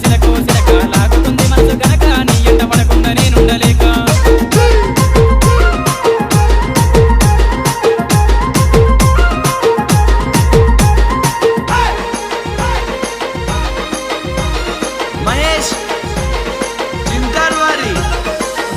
సిలకు సిలక లాగుతుంది మనసు గనక నీ ఎంట పడకుండా నేనుండలేక మహేష్ చింతార్వారి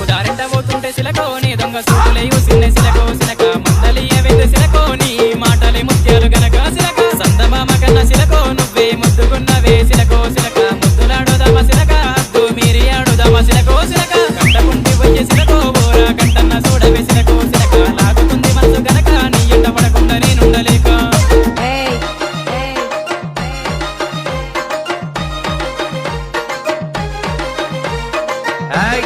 ఉదారింట పోతుంటే సిలకో నీ దొంగ సూపులే సిన్న సిలకో సిలక మందలియ వెంట సిలకో నీ మాటలే ముత్యాలు గనక సిలక సందమామ కన్న సిలకో నువ్వే ముద్దుకున్నవే సిలకో సిలక ముద్దులాడుదామ సిలక అద్దు మీరి ఆడుదామ సిలకో సిలక కంటకుంటి పోయే సిలకో బోరా కంటన్న చూడవే సిలకో సిలక లాగుతుంది మనసు గనక నీ ఎంట పడకుండా నేనుండలేక ఏయ్